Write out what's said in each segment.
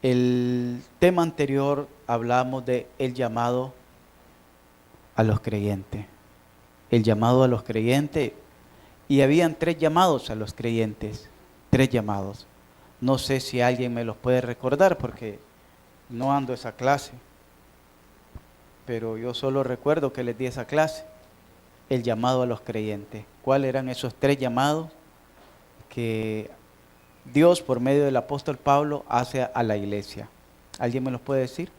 El tema anterior hablamos de el llamado a los creyentes. El llamado a los creyentes. Y habían 3 llamados a los creyentes. 3 llamados. No sé si alguien me los puede recordar porque no ando esa clase. Pero yo solo recuerdo que les di esa clase. El llamado a los creyentes. ¿Cuáles eran esos 3 llamados que Dios por medio del apóstol Pablo hace a la iglesia? ¿Alguien me los puede decir?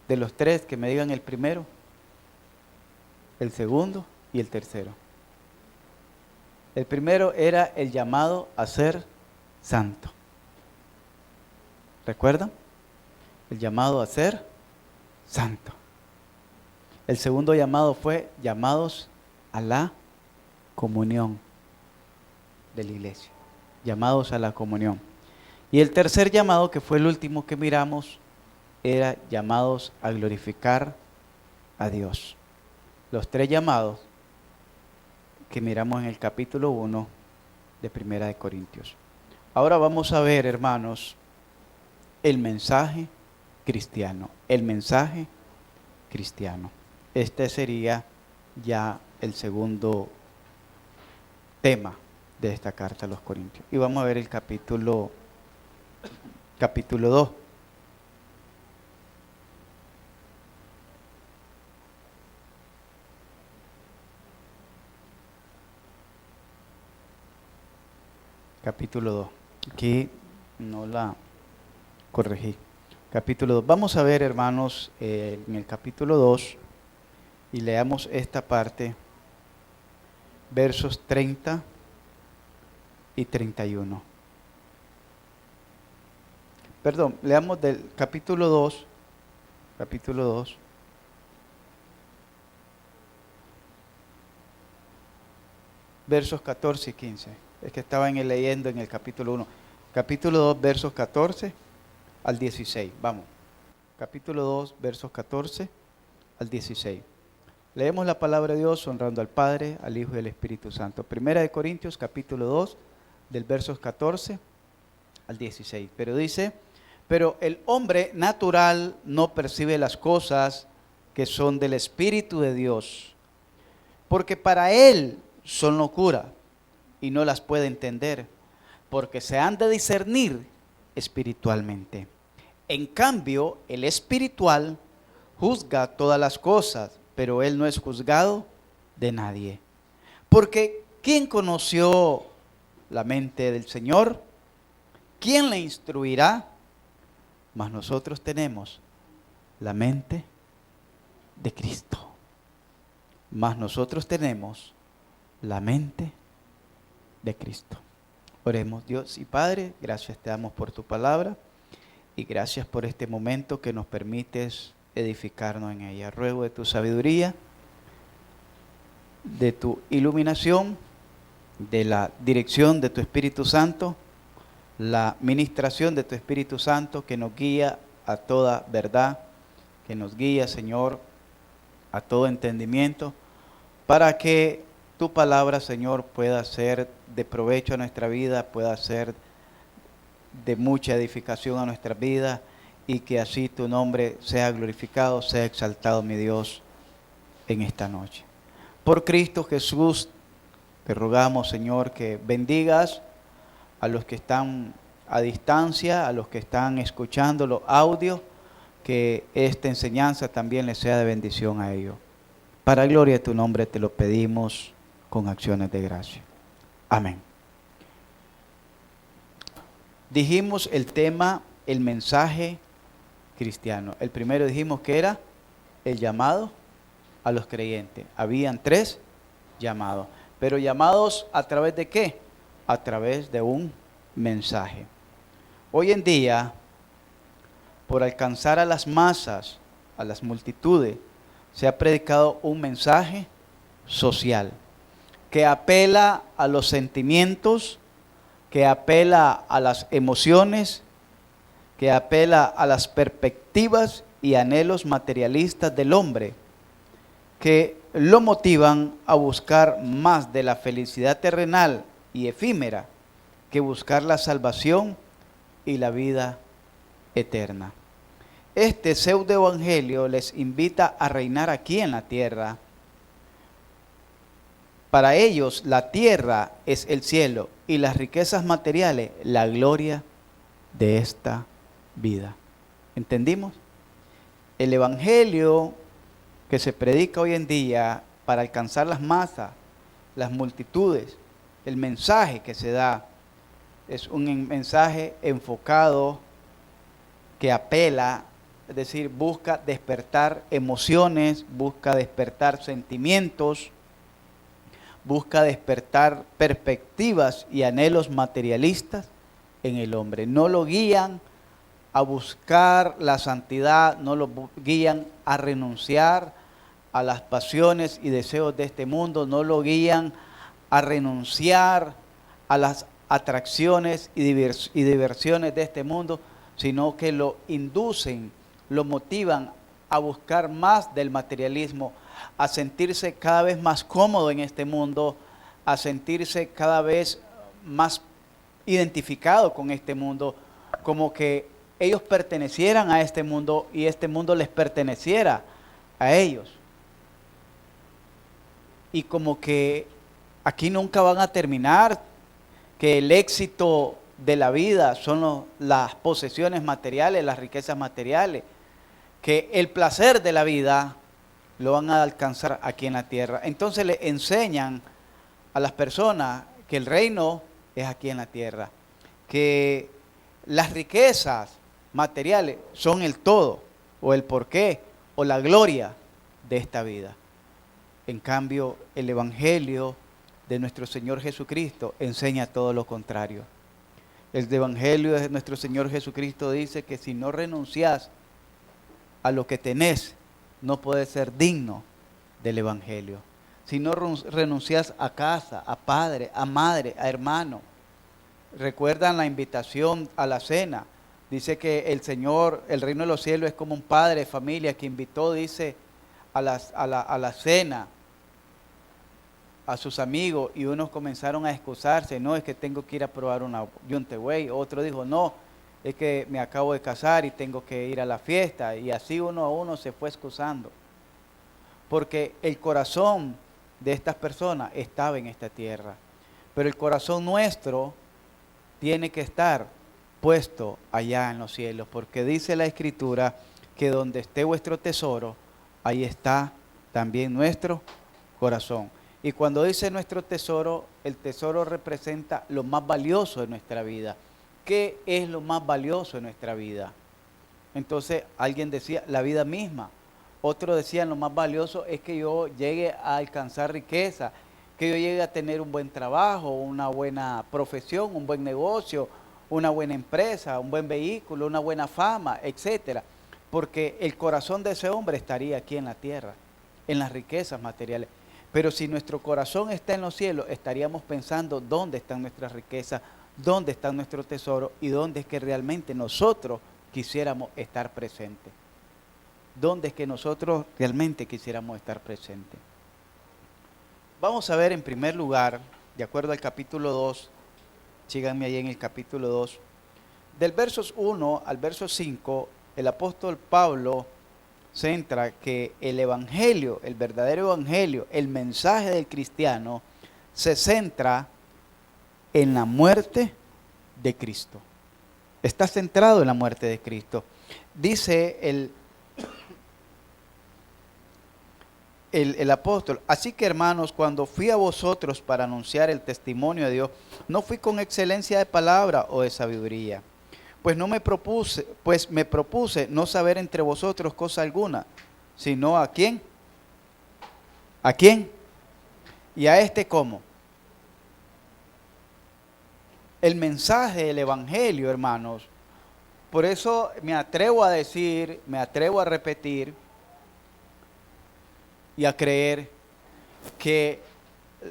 De los 3, que me digan el primero, el segundo y el tercero. El primero era el llamado a ser santo. ¿Recuerdan? El llamado a ser santo. El segundo llamado fue llamados a la comunión de la iglesia. Llamados a la comunión. Y el tercer llamado, que fue el último que miramos, era llamados a glorificar a Dios. Los 3 llamados que miramos en el capítulo 1 de Primera de Corintios. Ahora vamos a ver, hermanos, el mensaje cristiano. El mensaje cristiano. Este sería ya el segundo tema de esta carta a los Corintios. Y vamos a ver el capítulo 2. Capítulo 2. Aquí no la corregí. Capítulo 2. Vamos a ver, hermanos, en el capítulo 2, y leamos esta parte, versos 30 y 31. Perdón, leamos del capítulo 2, versos 14 y 15. Es que estaba leyendo en el capítulo 1. Capítulo 2, versos 14 al 16. Vamos. Capítulo 2, versos 14 al 16. Leemos la palabra de Dios honrando al Padre, al Hijo y al Espíritu Santo. Primera de Corintios, capítulo 2, del versos 14 al 16. Pero dice: pero el hombre natural no percibe las cosas que son del Espíritu de Dios, porque para él son locura y no las puede entender, porque se han de discernir espiritualmente. En cambio, el espiritual juzga todas las cosas, pero él no es juzgado de nadie. Porque ¿quién conoció la mente del Señor? ¿Quién le instruirá? Mas nosotros tenemos la mente de Cristo. Mas nosotros tenemos la mente de Cristo. Oremos. Dios y Padre, gracias te damos por tu palabra y gracias por este momento que nos permites edificarnos en ella. Ruego de tu sabiduría, de tu iluminación, de la dirección de tu Espíritu Santo, la ministración de tu Espíritu Santo que nos guía a toda verdad, que nos guía, Señor, a todo entendimiento, para que tu palabra, Señor, pueda ser de provecho a nuestra vida, pueda ser de mucha edificación a nuestra vida, y que así tu nombre sea glorificado, sea exaltado, mi Dios, en esta noche. Por Cristo Jesús, te rogamos, Señor, que bendigas a los que están a distancia, a los que están escuchando los audios, que esta enseñanza también les sea de bendición a ellos. Para gloria de tu nombre te lo pedimos con acciones de gracia. Amén. Dijimos el tema, el mensaje cristiano. El primero dijimos que era el llamado a los creyentes. Habían 3 llamados. Pero llamados ¿a través de qué? A través de un mensaje. Hoy en día, por alcanzar a las masas, a las multitudes, se ha predicado un mensaje social que apela a los sentimientos, que apela a las emociones, que apela a las perspectivas y anhelos materialistas del hombre, que lo motivan a buscar más de la felicidad terrenal y efímera que buscar la salvación y la vida eterna. Este pseudoevangelio les invita a reinar aquí en la tierra. Para ellos la tierra es el cielo y las riquezas materiales la gloria de esta vida. ¿Entendimos? El evangelio que se predica hoy en día para alcanzar las masas, las multitudes, el mensaje que se da es un mensaje enfocado que apela, es decir, busca despertar emociones, busca despertar sentimientos, busca despertar perspectivas y anhelos materialistas en el hombre. No lo guían a buscar la santidad, no lo guían a renunciar a las pasiones y deseos de este mundo, no lo guían a renunciar a las atracciones y diversiones de este mundo, sino que lo inducen, lo motivan a buscar más del materialismo, a sentirse cada vez más cómodo en este mundo, a sentirse cada vez más identificado con este mundo, como que ellos pertenecieran a este mundo y este mundo les perteneciera a ellos. Y como que aquí nunca van a terminar, que el éxito de la vida son las posesiones materiales, las riquezas materiales, que el placer de la vida lo van a alcanzar aquí en la tierra. Entonces le enseñan a las personas que el reino es aquí en la tierra, que las riquezas materiales son el todo, o el porqué, o la gloria de esta vida. En cambio, el evangelio de nuestro Señor Jesucristo enseña todo lo contrario. El evangelio de nuestro Señor Jesucristo dice que si no renuncias a lo que tenés, no puedes ser digno del evangelio. Si no renuncias a casa, a padre, a madre, a hermano. Recuerdan la invitación a la cena. Dice que el Señor, el reino de los cielos es como un padre de familia que invitó, dice, a la cena a sus amigos, y unos comenzaron a excusarse. No, es que tengo que ir a probar una yuntegüey. Otro dijo, no, es que me acabo de casar y tengo que ir a la fiesta. Y así uno a uno se fue excusando. Porque el corazón de estas personas estaba en esta tierra. Pero el corazón nuestro tiene que estar puesto allá en los cielos. Porque dice la Escritura que donde esté vuestro tesoro, ahí está también nuestro corazón. Y cuando dice nuestro tesoro, el tesoro representa lo más valioso de nuestra vida. ¿Qué es lo más valioso de nuestra vida? Entonces alguien decía, la vida misma. Otro decía, lo más valioso es que yo llegue a alcanzar riqueza, que yo llegue a tener un buen trabajo, una buena profesión, un buen negocio, una buena empresa, un buen vehículo, una buena fama, etcétera. Porque el corazón de ese hombre estaría aquí en la tierra, en las riquezas materiales. Pero si nuestro corazón está en los cielos, estaríamos pensando dónde están nuestras riquezas, dónde está nuestro tesoro y dónde es que realmente nosotros quisiéramos estar presentes. ¿Dónde es que nosotros realmente quisiéramos estar presentes? Vamos a ver en primer lugar, de acuerdo al capítulo 2, síganme ahí en el capítulo 2, del versos 1 al verso 5, el apóstol Pablo centra que el evangelio, el verdadero evangelio, el mensaje del cristiano, se centra en la muerte de Cristo. Está centrado en la muerte de Cristo. Dice el apóstol, así que hermanos, cuando fui a vosotros para anunciar el testimonio de Dios, no fui con excelencia de palabra o de sabiduría, pues me propuse no saber entre vosotros cosa alguna, sino a quién, a quién, y a este cómo. El mensaje del evangelio, hermanos, por eso me atrevo a decir, me atrevo a repetir y a creer que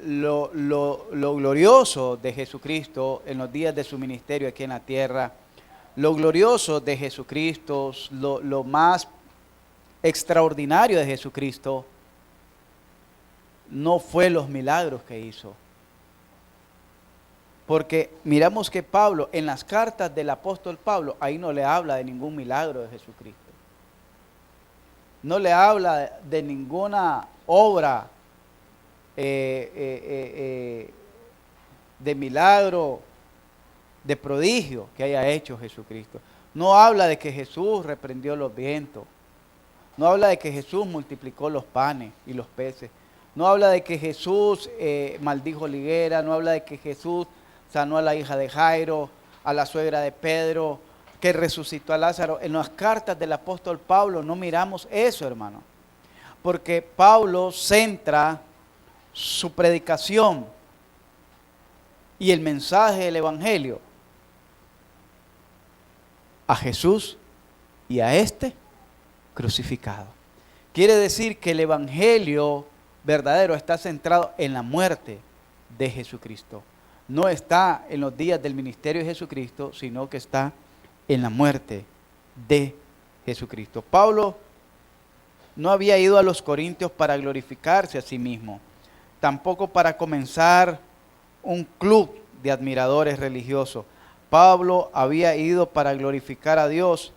lo glorioso de Jesucristo en los días de su ministerio aquí en la tierra, lo glorioso de Jesucristo, lo más extraordinario de Jesucristo, no fue los milagros que hizo. Porque miramos que Pablo, en las cartas del apóstol Pablo, ahí no le habla de ningún milagro de Jesucristo. No le habla de ninguna obra de milagro, de prodigio que haya hecho Jesucristo. No habla de que Jesús reprendió los vientos. No habla de que Jesús multiplicó los panes y los peces. No habla de que Jesús maldijo la higuera. No habla de que Jesús sanó a la hija de Jairo, a la suegra de Pedro, que resucitó a Lázaro. En las cartas del apóstol Pablo no miramos eso, hermano. Porque Pablo centra su predicación y el mensaje del evangelio a Jesús y a este crucificado. Quiere decir que el evangelio verdadero está centrado en la muerte de Jesucristo. No está en los días del ministerio de Jesucristo, sino que está en la muerte de Jesucristo. Pablo no había ido a los Corintios para glorificarse a sí mismo, tampoco para comenzar un club de admiradores religiosos. Pablo había ido para glorificar a Dios.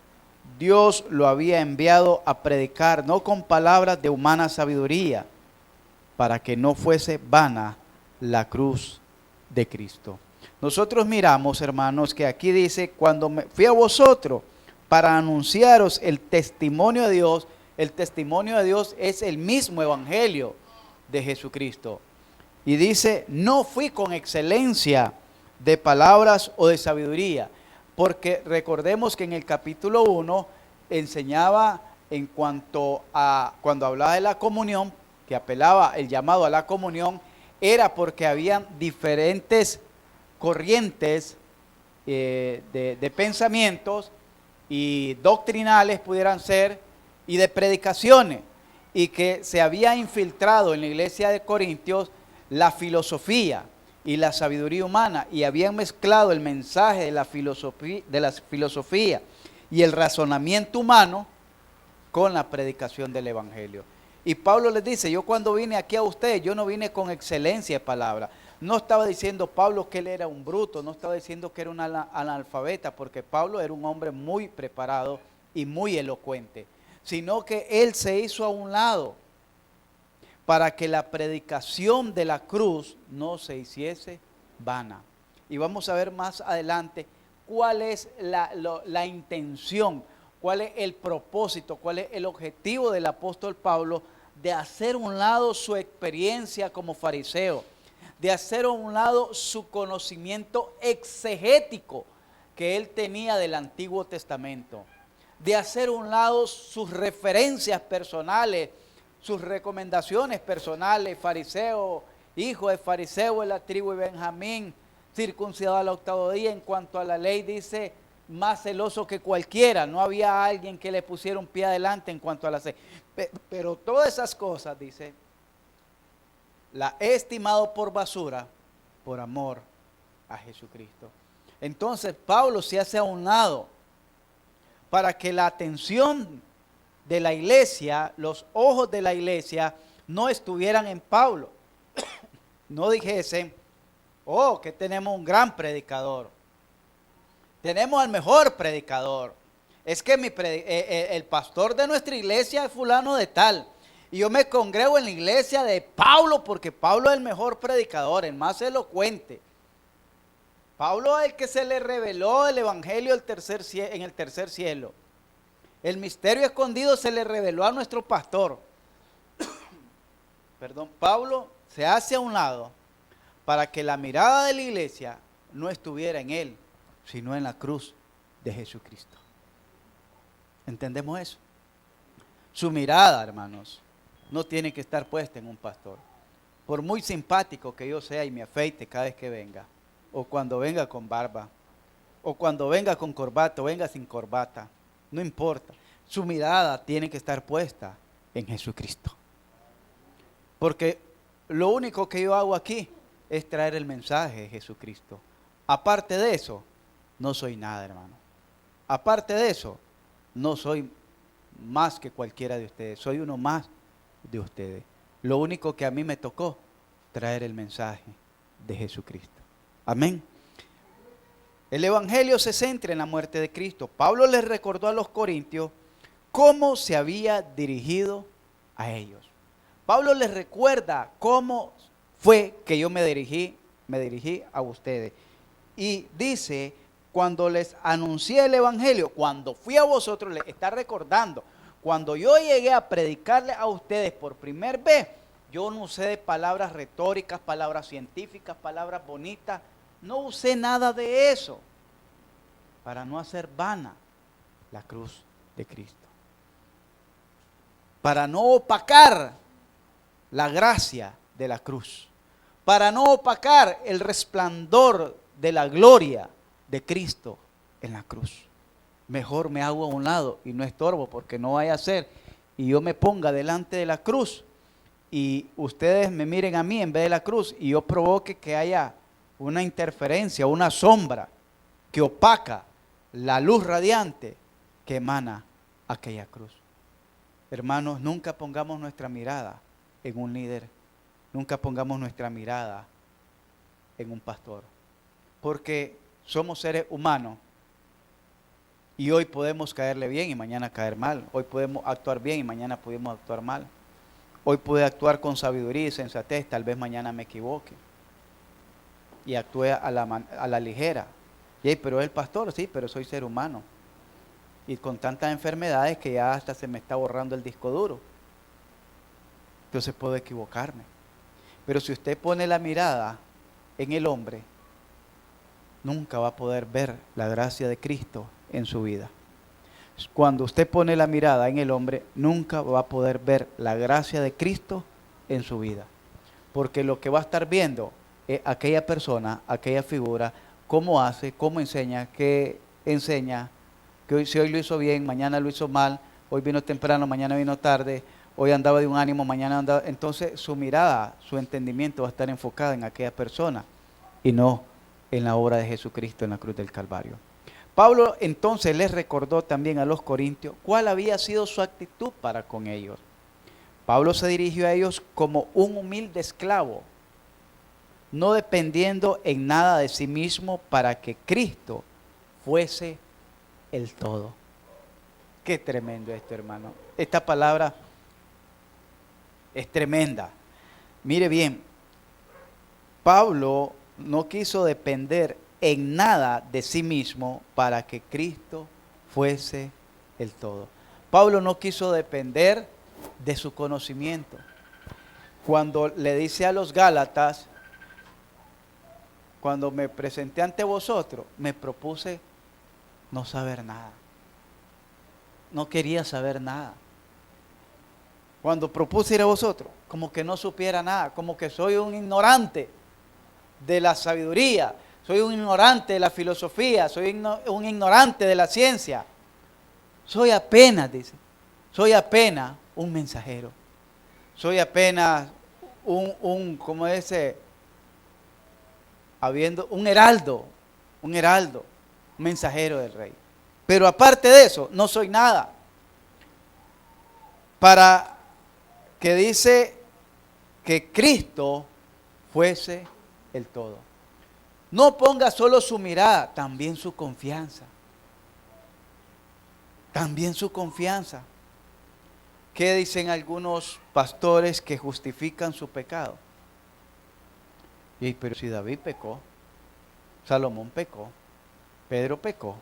Dios lo había enviado a predicar, no con palabras de humana sabiduría, para que no fuese vana la cruz de Cristo. Nosotros miramos, hermanos, que aquí dice, cuando me fui a vosotros para anunciaros el testimonio de Dios. El testimonio de Dios es el mismo evangelio de Jesucristo. Y dice, no fui con excelencia de palabras o de sabiduría, porque recordemos que en el capítulo 1 enseñaba en cuanto a, cuando hablaba de la comunión, que apelaba el llamado a la comunión, era porque habían diferentes corrientes de pensamientos y doctrinales pudieran ser, y de predicaciones, y que se había infiltrado en la iglesia de Corintios la filosofía y la sabiduría humana, y habían mezclado el mensaje de la filosofía y el razonamiento humano con la predicación del evangelio. Y Pablo les dice, yo cuando vine aquí a ustedes, yo no vine con excelencia de palabra. No estaba diciendo Pablo que él era un bruto, no estaba diciendo que era un analfabeta, porque Pablo era un hombre muy preparado y muy elocuente, sino que él se hizo a un lado para que la predicación de la cruz no se hiciese vana. Y vamos a ver más adelante cuál es la intención, cuál es el propósito, cuál es el objetivo del apóstol Pablo de hacer a un lado su experiencia como fariseo, de hacer a un lado su conocimiento exegético que él tenía del Antiguo Testamento, de hacer a un lado sus referencias personales, sus recomendaciones personales, fariseo, hijo de fariseo de la tribu de Benjamín, circuncidado al octavo día. En cuanto a la ley dice, más celoso que cualquiera, no había alguien que le pusiera un pie adelante en cuanto a la ley. Pero todas esas cosas, dice, la he estimado por basura por amor a Jesucristo. Entonces Pablo se hace a un lado para que la atención de la iglesia, los ojos de la iglesia no estuvieran en Pablo. No dijesen, oh, que tenemos un gran predicador, tenemos al mejor predicador, es que el pastor de nuestra iglesia es fulano de tal, y yo me congrego en la iglesia de Pablo porque Pablo es el mejor predicador, el más elocuente. Pablo es el que se le reveló el evangelio en el tercer cielo. El misterio escondido se le reveló a nuestro pastor. Perdón, Pablo se hace a un lado para que la mirada de la iglesia no estuviera en él, sino en la cruz de Jesucristo. ¿Entendemos eso? Su mirada, hermanos, no tiene que estar puesta en un pastor. Por muy simpático que yo sea y me afeite cada vez que venga, o cuando venga con barba, o cuando venga con corbata, o venga sin corbata, no importa. Su mirada tiene que estar puesta en Jesucristo. Porque lo único que yo hago aquí es traer el mensaje de Jesucristo. Aparte de eso, no soy nada, hermano. Aparte de eso, no soy más que cualquiera de ustedes. Soy uno más de ustedes. Lo único que a mí me tocó, traer el mensaje de Jesucristo. Amén. El evangelio se centra en la muerte de Cristo. Pablo les recordó a los corintios cómo se había dirigido a ellos. Pablo les recuerda cómo fue que yo me dirigí a ustedes. Y dice, cuando les anuncié el evangelio, cuando fui a vosotros, les está recordando, cuando yo llegué a predicarles a ustedes por primera vez, yo no usé palabras retóricas, palabras científicas, palabras bonitas, no usé nada de eso para no hacer vana la cruz de Cristo. Para no opacar la gracia de la cruz. Para no opacar el resplandor de la gloria de Cristo en la cruz. Mejor me hago a un lado y no estorbo, porque no vaya a ser y yo me ponga delante de la cruz y ustedes me miren a mí en vez de la cruz y yo provoque que haya una interferencia, una sombra que opaca la luz radiante que emana aquella cruz. Hermanos, nunca pongamos nuestra mirada en un líder, nunca pongamos nuestra mirada en un pastor, porque somos seres humanos y hoy podemos caerle bien y mañana caer mal, hoy podemos actuar bien y mañana podemos actuar mal, hoy pude actuar con sabiduría y sensatez, tal vez mañana me equivoque y actúe a la ligera. Pero es el pastor, sí, pero soy ser humano y con tantas enfermedades que ya hasta se me está borrando el disco duro, entonces puedo equivocarme. Pero si usted pone la mirada en el hombre, nunca va a poder ver la gracia de Cristo en su vida. Cuando usted pone la mirada en el hombre, nunca va a poder ver la gracia de Cristo en su vida, porque lo que va a estar viendo es aquella persona, aquella figura, cómo hace, cómo enseña, que si hoy lo hizo bien, mañana lo hizo mal, hoy vino temprano, mañana vino tarde, hoy andaba de un ánimo, mañana andaba. Entonces su mirada, su entendimiento va a estar enfocado en aquella persona y no en la obra de Jesucristo en la cruz del Calvario. Pablo entonces les recordó también a los corintios cuál había sido su actitud para con ellos. Pablo se dirigió a ellos como un humilde esclavo, no dependiendo en nada de sí mismo para que Cristo fuese el todo. Qué tremendo esto, hermano. Esta palabra es tremenda. Mire bien, Pablo no quiso depender en nada de sí mismo para que Cristo fuese el todo. Pablo no quiso depender de su conocimiento. Cuando le dice a los Gálatas, cuando me presenté ante vosotros, me propuse no saber nada. No quería saber nada. Cuando propuse ir a vosotros, como que no supiera nada, como que soy un ignorante de la sabiduría, soy un ignorante de la filosofía, soy un ignorante de la ciencia. Soy apenas, dice, soy apenas un mensajero. Soy apenas como ese, un heraldo, un mensajero del rey. Pero aparte de eso, no soy nada. Para que dice que Cristo fuese el todo. No ponga solo su mirada, también su confianza. También su confianza. ¿Qué dicen algunos pastores que justifican su pecado? Pero si David pecó, Salomón pecó, Pedro pecó,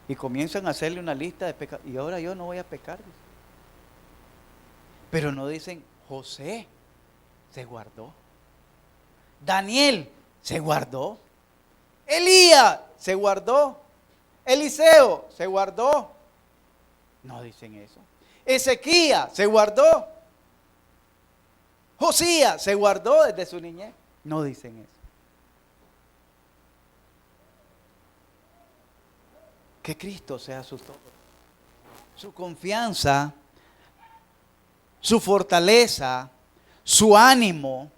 y comienzan a hacerle una lista de pecados, y ahora yo no voy a pecar. Pero no dicen, José se guardó, Daniel se guardó, Elías se guardó, Eliseo se guardó. No dicen eso. Ezequías se guardó, Josías se guardó desde su niñez. No dicen eso. Que Cristo sea su todo, su confianza, su fortaleza, su ánimo,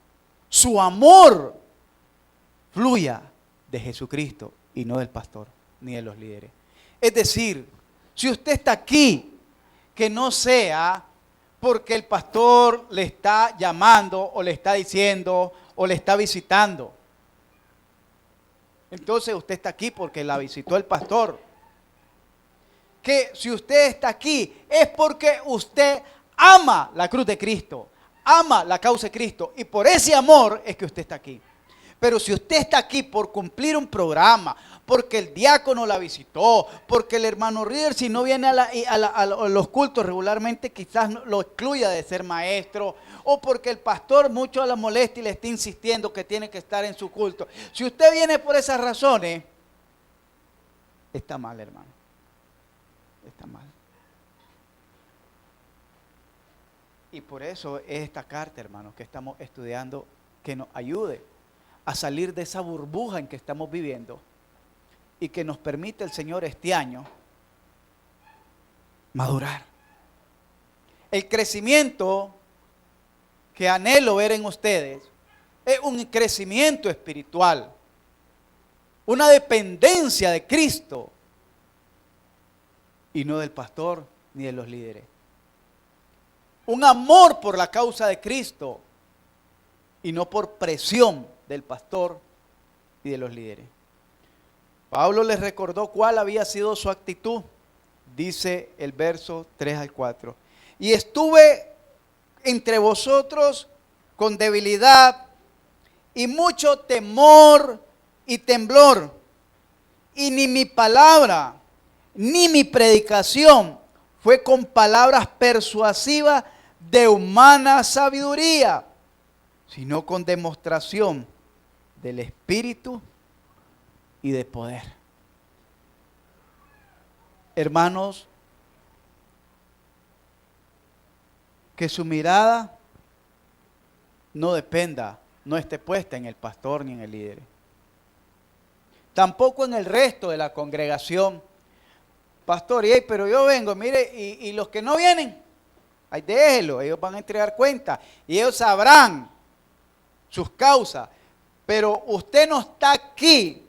su amor fluya de Jesucristo y no del pastor ni de los líderes. Es decir, si usted está aquí, que no sea porque el pastor le está llamando o le está diciendo o le está visitando. entonces usted está aquí porque la visitó el pastor. Que si usted está aquí es porque usted ama la cruz de Cristo, ama la causa de Cristo, y por ese amor es que usted está aquí. Pero si usted está aquí por cumplir un programa, porque el diácono la visitó, porque el hermano Reader, si no viene a los cultos regularmente, quizás lo excluya de ser maestro, o porque el pastor mucho la molesta y le está insistiendo que tiene que estar en su culto. Si usted viene por esas razones, está mal, hermano. Está mal. Y por eso es esta carta, hermano, que estamos estudiando, que nos ayude a salir de esa burbuja en que estamos viviendo y que nos permite el Señor este año madurar. El crecimiento que anhelo ver en ustedes es un crecimiento espiritual, una dependencia de Cristo y no del pastor ni de los líderes. Un amor por la causa de Cristo y no por presión del pastor y de los líderes. Pablo les recordó cuál había sido su actitud, dice el verso 3 al 4. Y estuve entre vosotros con debilidad y mucho temor y temblor, y ni mi palabra ni mi predicación fue con palabras persuasivas de humana sabiduría, sino con demostración del Espíritu y de poder. Hermanos, que su mirada no dependa, no esté puesta en el pastor ni en el líder. Tampoco en el resto de la congregación. Pastor, pero yo vengo, mire, y los que no vienen, ahí déjelo, ellos van a entregar cuenta y ellos sabrán sus causas. Pero usted no está aquí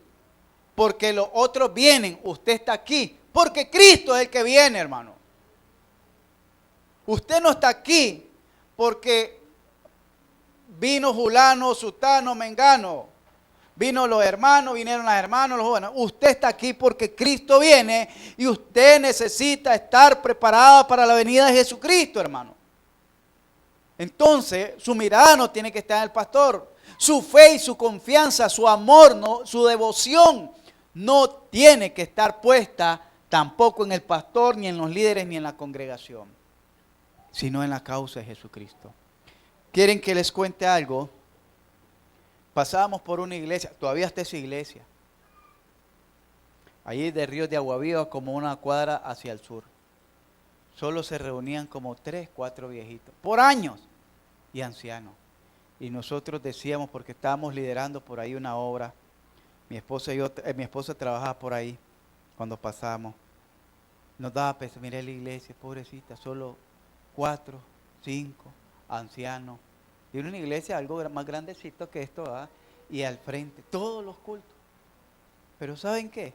porque los otros vienen, usted está aquí porque Cristo es el que viene, hermano. Usted no está aquí porque vino fulano, sutano, mengano, vino los hermanos, vinieron las hermanas, los jóvenes. Usted está aquí porque Cristo viene y usted necesita estar preparada para la venida de Jesucristo, hermano. Entonces, su mirada no tiene que estar en el pastor. Su fe y su confianza, su amor, no, su devoción no tiene que estar puesta tampoco en el pastor, ni en los líderes, ni en la congregación, sino en la causa de Jesucristo. ¿Quieren que les cuente algo? Pasábamos por una iglesia, todavía está esa iglesia, allí de Ríos de Aguaviva, como una cuadra hacia el sur. Solo se reunían como 3, 4 viejitos, por años, y ancianos. Y nosotros decíamos, porque estábamos liderando por ahí una obra, mi esposa trabajaba por ahí cuando pasábamos. Nos daba peso, miré la iglesia, pobrecita, solo 4, 5 ancianos. Y era una iglesia algo más grandecito que esto, ¿verdad? Y al frente, todos los cultos. Pero ¿saben qué?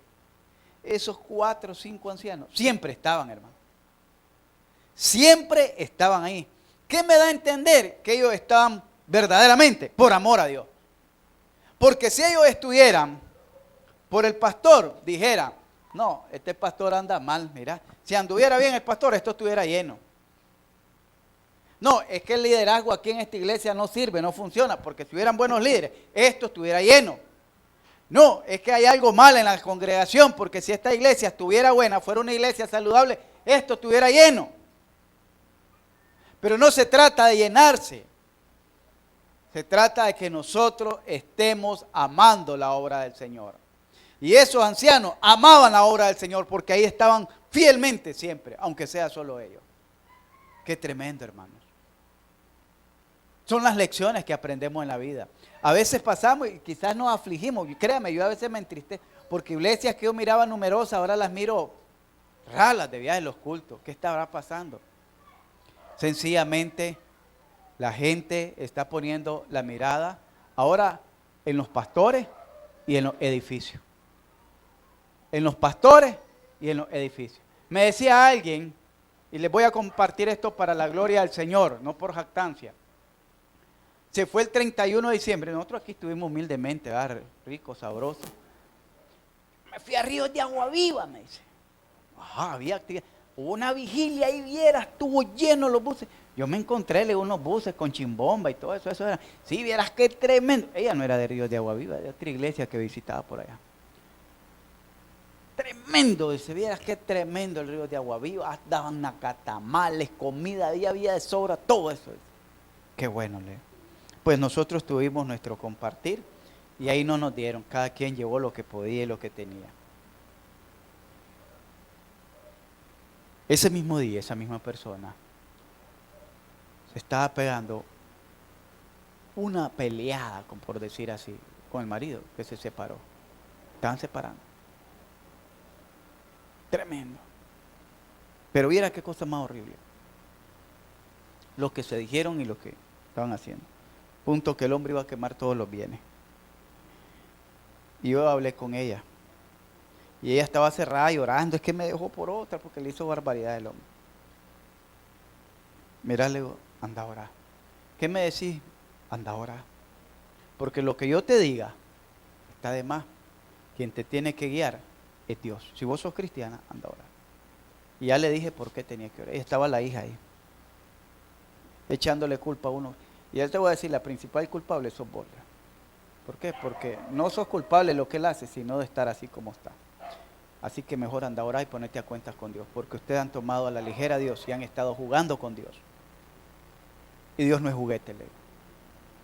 Esos 4 o 5 ancianos siempre estaban, hermano. Siempre estaban ahí. ¿Qué me da a entender? Que ellos estaban verdaderamente por amor a Dios. Porque si ellos estuvieran por el pastor, dijera, no, este pastor anda mal, mira, si anduviera bien el pastor, esto estuviera lleno. No, es que el liderazgo aquí en esta iglesia no sirve, no funciona, porque si hubieran buenos líderes, esto estuviera lleno. No, es que hay algo mal en la congregación, porque si esta iglesia estuviera buena, fuera una iglesia saludable, esto estuviera lleno. Pero no se trata de llenarse, se trata de que nosotros estemos amando la obra del Señor. Y esos ancianos amaban la obra del Señor porque ahí estaban fielmente siempre, aunque sea solo ellos. Qué tremendo, hermanos. Son las lecciones que aprendemos en la vida. A veces pasamos y quizás nos afligimos. Créame, yo a veces me entristezco porque iglesias que yo miraba numerosas, ahora las miro raras de viaje en los cultos. ¿Qué estará pasando? Sencillamente la gente está poniendo la mirada ahora en los pastores y en los edificios. En los pastores y en los edificios. Me decía alguien, y les voy a compartir esto para la gloria del Señor, no por jactancia. Se fue el 31 de diciembre, nosotros aquí estuvimos humildemente, ¿verdad? Rico, sabroso. Me fui a Ríos de Agua Viva, me dice. Ajá, había actividad. Hubo una vigilia ahí, vieras, estuvo lleno los buses. Yo me encontré unos buses con chimbomba y todo eso, eso era. Sí, vieras qué tremendo. Ella no era de Ríos de Agua Viva, de otra iglesia que visitaba por allá. Tremendo, dice, vieras qué tremendo el Río de Agua Viva. Daban nacatamales, comida, había de sobra, todo eso. Dice. Qué bueno, Leo. Pues nosotros tuvimos nuestro compartir y ahí no nos dieron. Cada quien llevó lo que podía y lo que tenía. Ese mismo día, esa misma persona se estaba pegando una peleada, por decir así, con el marido que se separó. Estaban separando. Tremendo. Pero viera qué cosa más horrible. Lo que se dijeron y lo que estaban haciendo. Punto que el hombre iba a quemar todos los bienes. Y yo hablé con ella. Y ella estaba cerrada llorando. Es que me dejó por otra porque le hizo barbaridad el hombre. Mira, le digo, anda a orar. ¿Qué me decís? Anda a orar. Porque lo que yo te diga está de más. Quien te tiene que guiar es Dios. Si vos sos cristiana, anda a orar. Y ya le dije por qué tenía que orar. Y estaba la hija ahí, echándole culpa a uno. Y él te voy a decir, la principal culpable sos vos. ¿Por qué? Porque no sos culpable de lo que él hace, sino de estar así como está. Así que mejor anda a orar y ponete a cuentas con Dios. Porque ustedes han tomado a la ligera a Dios y han estado jugando con Dios. Y Dios no es juguete, le digo.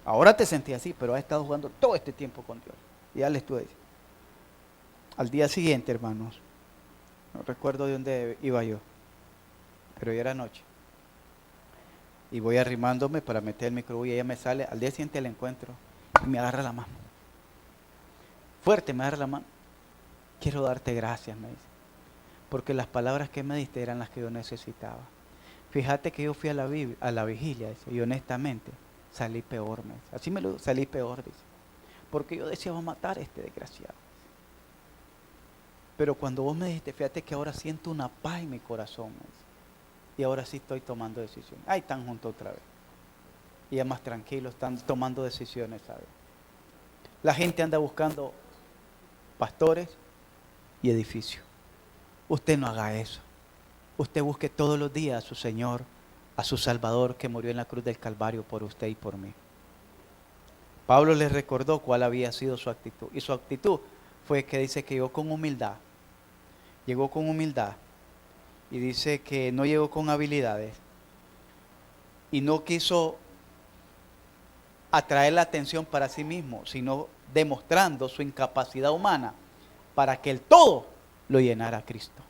Ahora te sentí así, pero has estado jugando todo este tiempo con Dios. Y ya le estuve diciendo. Al día siguiente, hermanos, no recuerdo de dónde iba yo, pero ya era noche. Y voy arrimándome para meter el microbús y ella me sale, al día siguiente la encuentro y me agarra la mano. Fuerte me agarra la mano. Quiero darte gracias, me dice, porque las palabras que me diste eran las que yo necesitaba. Fíjate que yo fui a la vigilia, dice, y honestamente salí peor, me dice. Así me lo salí peor, dice, porque yo deseaba matar a este desgraciado. Pero cuando vos me dijiste, fíjate que ahora siento una paz en mi corazón, me dice, y ahora sí estoy tomando decisiones. Ahí están juntos otra vez. Y ya más tranquilos, están tomando decisiones, ¿sabes? La gente anda buscando pastores y edificios. Usted no haga eso. Usted busque todos los días a su Señor, a su Salvador que murió en la cruz del Calvario por usted y por mí. Pablo les recordó cuál había sido su actitud. Y su actitud fue que dice que llegó con humildad. Llegó con humildad. Y dice que no llegó con habilidades. Y no quiso atraer la atención para sí mismo, sino demostrando su incapacidad humana para que el todo lo llenara a Cristo.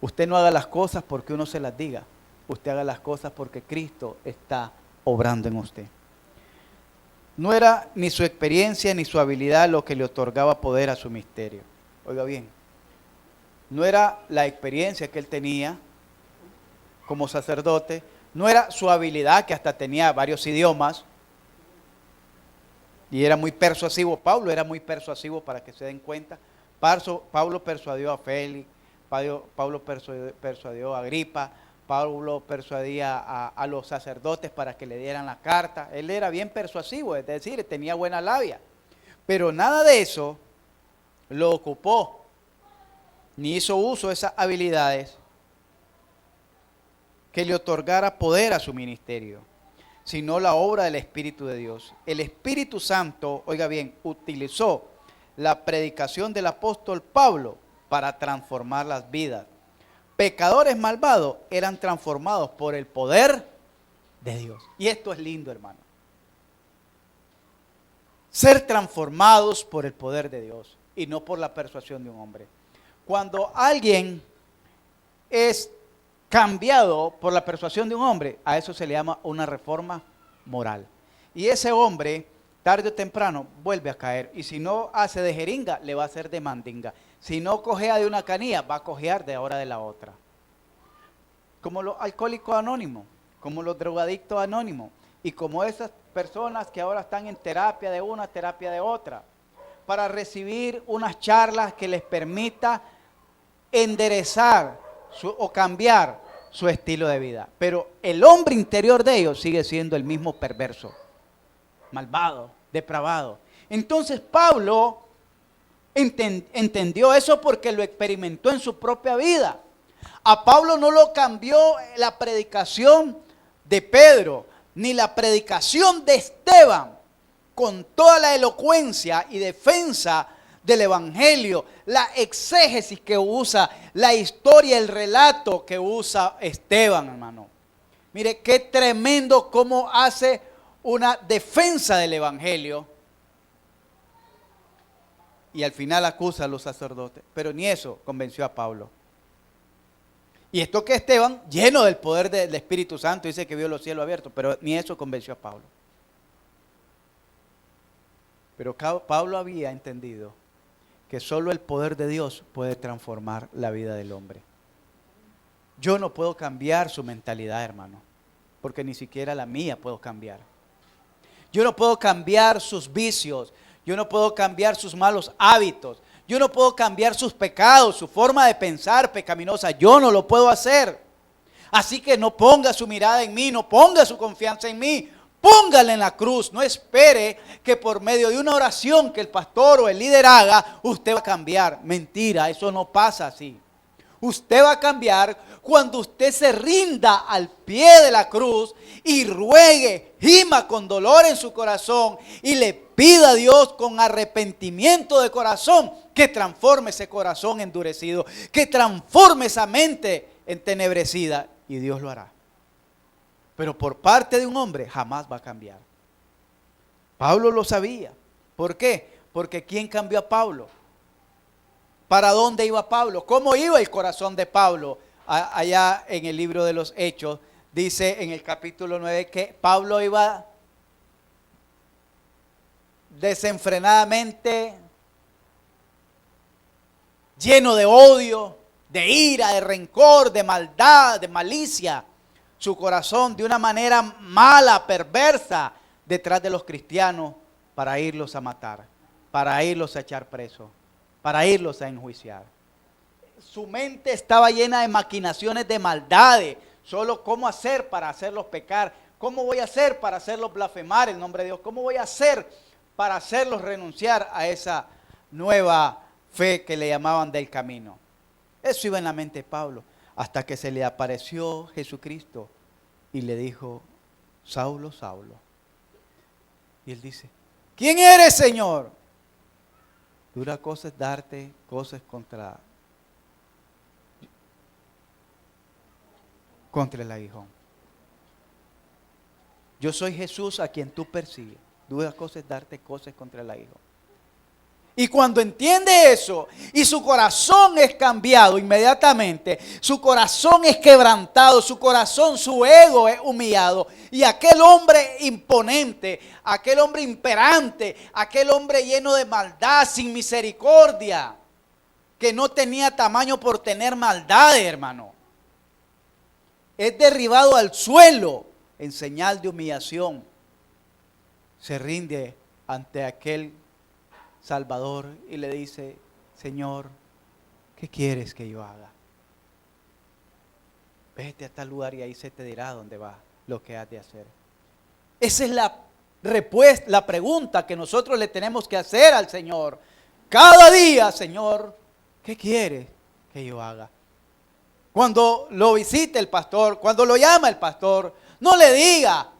Usted no haga las cosas porque uno se las diga. Usted haga las cosas porque Cristo está obrando en usted. No era ni su experiencia ni su habilidad lo que le otorgaba poder a su misterio. Oiga bien, no era la experiencia que él tenía como sacerdote, no era su habilidad, que hasta tenía varios idiomas, y era muy persuasivo. Pablo era muy persuasivo, para que se den cuenta. Pablo persuadió a Félix, Pablo persuadió a Agripa, Pablo persuadía a los sacerdotes para que le dieran la carta. Él era bien persuasivo, es decir, tenía buena labia. Pero nada de eso lo ocupó, ni hizo uso de esas habilidades que le otorgara poder a su ministerio, sino la obra del Espíritu de Dios. El Espíritu Santo, oiga bien, utilizó la predicación del apóstol Pablo para transformar las vidas. Pecadores malvados eran transformados por el poder de Dios. Y esto es lindo, hermano. Ser transformados por el poder de Dios y no por la persuasión de un hombre. Cuando alguien es cambiado por la persuasión de un hombre, a eso se le llama una reforma moral. Y ese hombre, tarde o temprano, vuelve a caer. Y si no hace de jeringa, le va a hacer de mandinga. Si no cojea de una canilla, va a cojear de ahora de la otra. Como los alcohólicos anónimos, como los drogadictos anónimos, y como esas personas que ahora están en terapia de una, terapia de otra, para recibir unas charlas que les permita enderezar o cambiar su estilo de vida. Pero el hombre interior de ellos sigue siendo el mismo perverso, malvado, depravado. Entonces Pablo entendió eso porque lo experimentó en su propia vida. A Pablo no lo cambió la predicación de Pedro, ni la predicación de Esteban, con toda la elocuencia y defensa del evangelio, la exégesis que usa, la historia, el relato que usa Esteban, hermano. Mire qué tremendo cómo hace una defensa del evangelio. Y al final acusa a los sacerdotes, pero ni eso convenció a Pablo. Y esto que Esteban, lleno del poder del Espíritu Santo, dice que vio los cielos abiertos, pero ni eso convenció a Pablo. Pero Pablo había entendido que solo el poder de Dios puede transformar la vida del hombre. Yo no puedo cambiar su mentalidad, hermano, porque ni siquiera la mía puedo cambiar. Yo no puedo cambiar sus vicios, yo no puedo cambiar sus malos hábitos, yo no puedo cambiar sus pecados, su forma de pensar pecaminosa, yo no lo puedo hacer. Así que no ponga su mirada en mí, no ponga su confianza en mí, póngala en la cruz. No espere que por medio de una oración que el pastor o el líder haga, usted va a cambiar. Mentira, eso no pasa así. Usted va a cambiar cuando usted se rinda al pie de la cruz y ruegue, gima con dolor en su corazón y le pida a Dios con arrepentimiento de corazón que transforme ese corazón endurecido, que transforme esa mente entenebrecida, y Dios lo hará. Pero por parte de un hombre jamás va a cambiar. Pablo lo sabía. ¿Por qué? Porque ¿quién cambió a Pablo? ¿Para dónde iba Pablo? ¿Cómo iba el corazón de Pablo? Allá en el libro de los Hechos, dice en el capítulo 9 que Pablo iba desenfrenadamente, lleno de odio, de ira, de rencor, de maldad, de malicia. Su corazón de una manera mala, perversa, detrás de los cristianos para irlos a matar, para irlos a echar presos, para irlos a enjuiciar. Su mente estaba llena de maquinaciones de maldades. Solo cómo hacer para hacerlos pecar. ¿Cómo voy a hacer para hacerlos blasfemar el nombre de Dios? ¿Cómo voy a hacer para hacerlos renunciar a esa nueva fe que le llamaban del camino? Eso iba en la mente de Pablo. Hasta que se le apareció Jesucristo y le dijo: Saulo, Saulo. Y él dice: ¿quién eres, Señor? Dura cosa es darte cosas contra el aguijón. Yo soy Jesús a quien tú persigues. Dura cosa es darte cosas contra el aguijón. Y cuando entiende eso y su corazón es cambiado inmediatamente, su corazón es quebrantado, su corazón, su ego es humillado, y aquel hombre imponente, aquel hombre imperante, aquel hombre lleno de maldad, sin misericordia, que no tenía tamaño por tener maldad, hermano, es derribado al suelo en señal de humillación. Se rinde ante aquel Salvador y le dice: Señor, ¿qué quieres que yo haga? Vete a tal lugar y ahí se te dirá dónde va, lo que has de hacer. Esa es la respuesta, la pregunta que nosotros le tenemos que hacer al Señor cada día. Señor, ¿qué quieres que yo haga? Cuando lo visite el pastor, cuando lo llama el pastor, no le diga: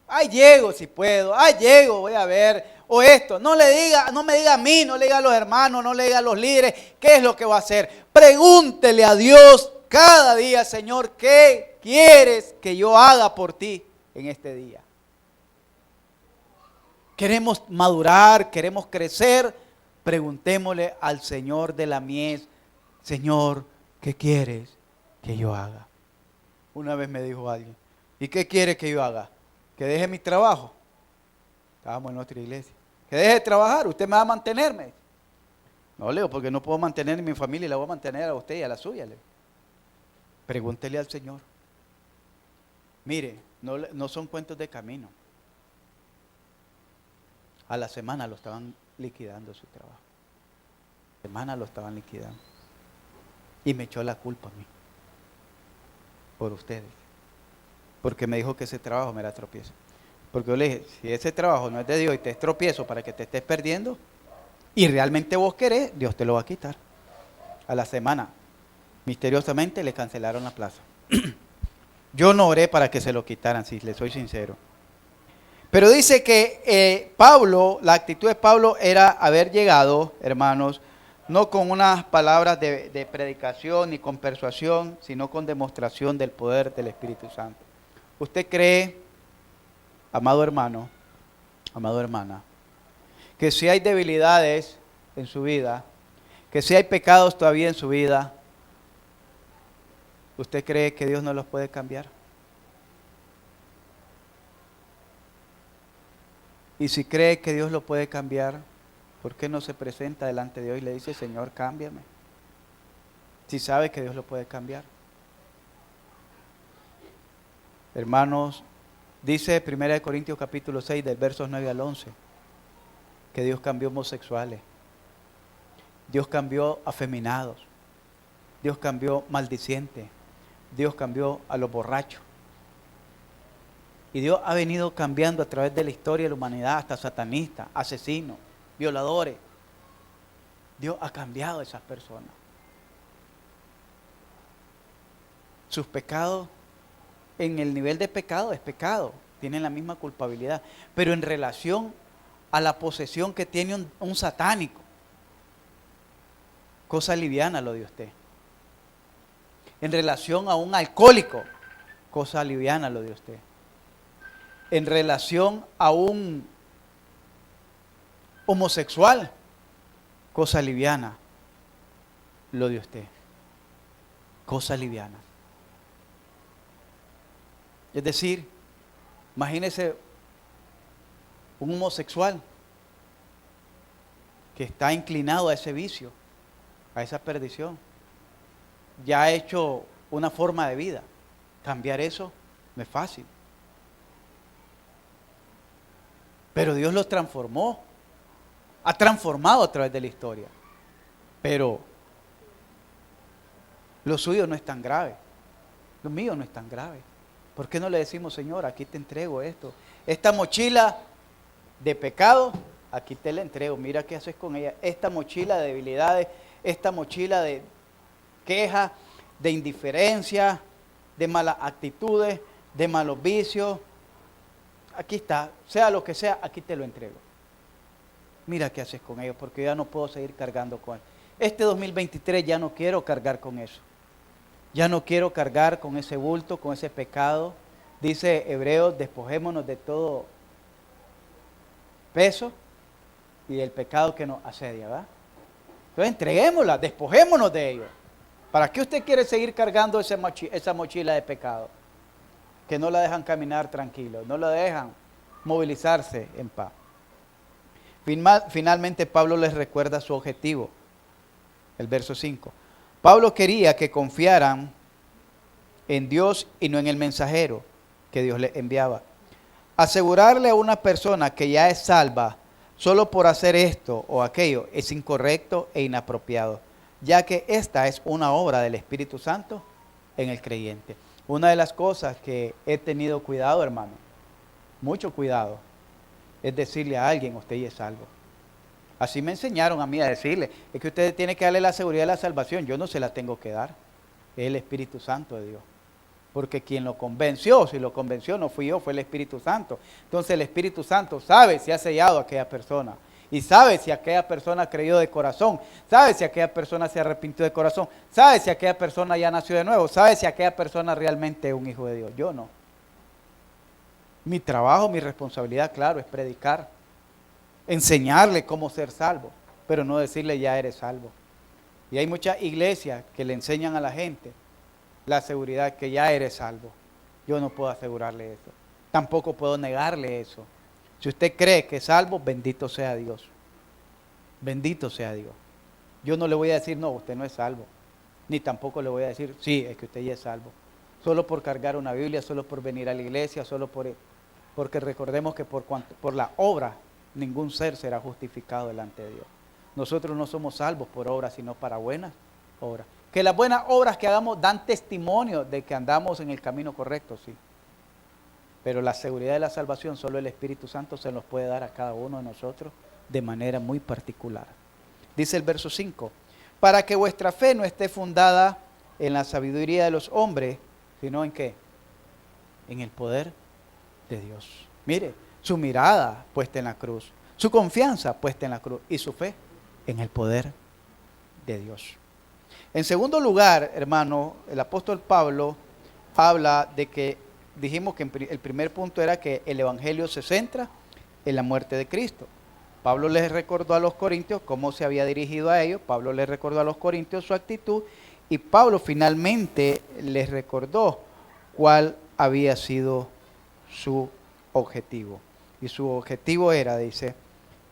ay, llego si puedo, ay, llego, voy a ver, o esto. No le diga, no me diga a mí, no le diga a los hermanos, no le diga a los líderes qué es lo que va a hacer. Pregúntele a Dios cada día: Señor, ¿qué quieres que yo haga por ti en este día? Queremos madurar, queremos crecer. Preguntémosle al Señor de la mies: Señor, ¿qué quieres que yo haga? Una vez me dijo alguien: ¿y qué quiere que yo haga? ¿Que deje mi trabajo? Estábamos en nuestra iglesia. ¿Que deje de trabajar? ¿Usted me va a mantenerme? No, Leo, porque no puedo mantener a mi familia y la voy a mantener a usted y a la suya, Leo. Pregúntele al Señor. Mire, no son cuentos de camino. A la semana lo estaban liquidando su trabajo. A la semana lo estaban liquidando. Y me echó la culpa a mí. Por ustedes. Porque me dijo que ese trabajo me era tropiezo. Porque yo le dije: si ese trabajo no es de Dios y te es tropiezo para que te estés perdiendo, y realmente vos querés, Dios te lo va a quitar. A la semana, misteriosamente le cancelaron la plaza. Yo no oré para que se lo quitaran, si les soy sincero. Pero dice que Pablo, la actitud de Pablo era haber llegado, hermanos, no con unas palabras de predicación ni con persuasión, sino con demostración del poder del Espíritu Santo. ¿Usted cree, amado hermano, amado hermana, que si hay debilidades en su vida, que si hay pecados todavía en su vida, usted cree que Dios no los puede cambiar? Y si cree que Dios lo puede cambiar, ¿por qué no se presenta delante de Dios y le dice, Señor, cámbiame? Si sabe que Dios lo puede cambiar. Hermanos, dice 1 Corintios capítulo 6, del versos 9 al 11, que Dios cambió homosexuales, Dios cambió afeminados, Dios cambió maldicientes, Dios cambió a los borrachos. Y Dios ha venido cambiando a través de la historia de la humanidad hasta satanistas, asesinos, violadores. Dios ha cambiado a esas personas. Sus pecados, en el nivel de pecado es pecado, tienen la misma culpabilidad. Pero en relación a la posesión que tiene un satánico, cosa liviana lo de usted. En relación a un alcohólico, cosa liviana lo de usted. En relación a un homosexual, cosa liviana lo de usted. Cosa liviana. Es decir, imagínese un homosexual que está inclinado a ese vicio, a esa perdición. Ya ha hecho una forma de vida. Cambiar eso no es fácil. Pero Dios los transformó. Ha transformado a través de la historia. Pero lo suyo no es tan grave. Lo mío no es tan grave. ¿Por qué no le decimos, Señor, aquí te entrego esto? Esta mochila de pecado, aquí te la entrego. Mira qué haces con ella. Esta mochila de debilidades, esta mochila de queja, de indiferencia, de malas actitudes, de malos vicios. Aquí está, sea lo que sea, aquí te lo entrego. Mira qué haces con ellos, porque ya no puedo seguir cargando con él. Este 2023 ya no quiero cargar con eso. Ya no quiero cargar con ese bulto, con ese pecado. Dice Hebreos, despojémonos de todo peso y del pecado que nos asedia, ¿verdad? Entonces entreguémosla, despojémonos de ello. ¿Para qué usted quiere seguir cargando esa mochila de pecado? Que no la dejan caminar tranquilo, no la dejan movilizarse en paz. Finalmente Pablo les recuerda su objetivo, el verso 5. Pablo quería que confiaran en Dios y no en el mensajero que Dios les enviaba. Asegurarle a una persona que ya es salva solo por hacer esto o aquello es incorrecto e inapropiado, ya que esta es una obra del Espíritu Santo en el creyente. Una de las cosas que he tenido cuidado, hermano, mucho cuidado, es decirle a alguien, usted ya es salvo. Así me enseñaron a mí a decirle, es que usted tiene que darle la seguridad de la salvación, yo no se la tengo que dar, es el Espíritu Santo de Dios. Porque quien lo convenció, si lo convenció no fui yo, fue el Espíritu Santo. Entonces el Espíritu Santo sabe si ha sellado a aquella persona. Y sabe si aquella persona creyó de corazón. Sabe si aquella persona se arrepintió de corazón. Sabe si aquella persona ya nació de nuevo. Sabe si aquella persona realmente es un hijo de Dios. Yo no. Mi trabajo, mi responsabilidad, claro, es predicar. Enseñarle cómo ser salvo. Pero no decirle ya eres salvo. Y hay muchas iglesias que le enseñan a la gente la seguridad que ya eres salvo. Yo no puedo asegurarle eso. Tampoco puedo negarle eso. Si usted cree que es salvo, bendito sea Dios. Bendito sea Dios. Yo no le voy a decir, no, usted no es salvo. Ni tampoco le voy a decir, sí, es que usted ya es salvo. Solo por cargar una Biblia, solo por venir a la iglesia, porque recordemos que por la obra, ningún ser será justificado delante de Dios. Nosotros no somos salvos por obras, sino para buenas obras. Que las buenas obras que hagamos dan testimonio de que andamos en el camino correcto, sí. Pero la seguridad de la salvación solo el Espíritu Santo se nos puede dar a cada uno de nosotros de manera muy particular. Dice el verso 5, para que vuestra fe no esté fundada en la sabiduría de los hombres, sino en ¿qué? En el poder de Dios. Mire, su mirada puesta en la cruz, su confianza puesta en la cruz y su fe en el poder de Dios. En segundo lugar, hermano, el apóstol Pablo habla de que, dijimos que el primer punto era que el evangelio se centra en la muerte de Cristo. Pablo les recordó a los corintios cómo se había dirigido a ellos, Pablo les recordó a los corintios su actitud y Pablo finalmente les recordó cuál había sido su objetivo. Y su objetivo era, dice,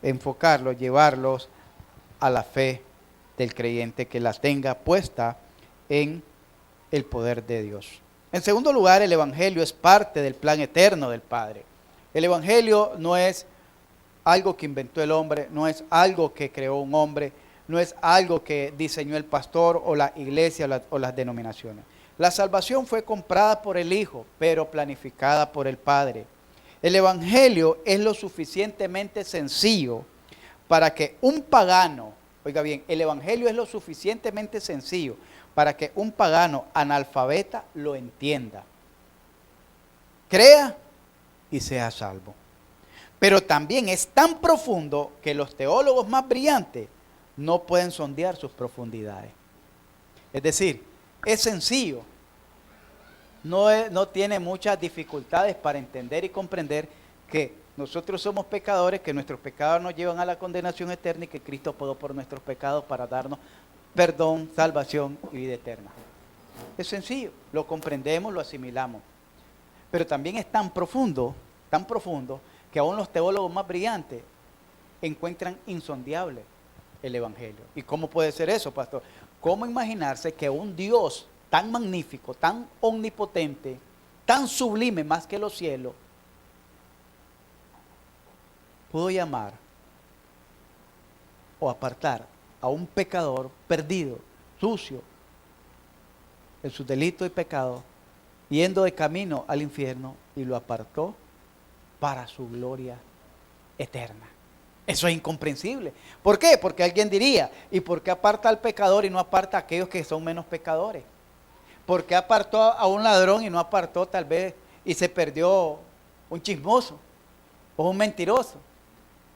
enfocarlos, llevarlos a la fe del creyente, que la tenga puesta en el poder de Dios. En segundo lugar, el evangelio es parte del plan eterno del Padre. El evangelio no es algo que inventó el hombre, no es algo que creó un hombre, no es algo que diseñó el pastor o la iglesia o las denominaciones. La salvación fue comprada por el Hijo, pero planificada por el Padre. El evangelio es lo suficientemente sencillo para que un pagano, oiga bien, el evangelio es lo suficientemente sencillo para que un pagano analfabeta lo entienda, crea y sea salvo. Pero también es tan profundo que los teólogos más brillantes no pueden sondear sus profundidades. Es decir, es sencillo, no tiene muchas dificultades para entender y comprender que nosotros somos pecadores, que nuestros pecados nos llevan a la condenación eterna y que Cristo pagó por nuestros pecados para darnos perdón, salvación y vida eterna. Es sencillo, lo comprendemos, lo asimilamos. Pero también es tan profundo, que aún los teólogos más brillantes encuentran insondiable el evangelio. ¿Y cómo puede ser eso, pastor? ¿Cómo imaginarse que un Dios tan magnífico, tan omnipotente, tan sublime más que los cielos, pudo llamar o apartar a un pecador perdido, sucio, en sus delitos y pecados, yendo de camino al infierno, y lo apartó para su gloria eterna? Eso es incomprensible. ¿Por qué? Porque alguien diría, ¿y por qué aparta al pecador y no aparta a aquellos que son menos pecadores? ¿Por qué apartó a un ladrón y no apartó tal vez y se perdió un chismoso o un mentiroso?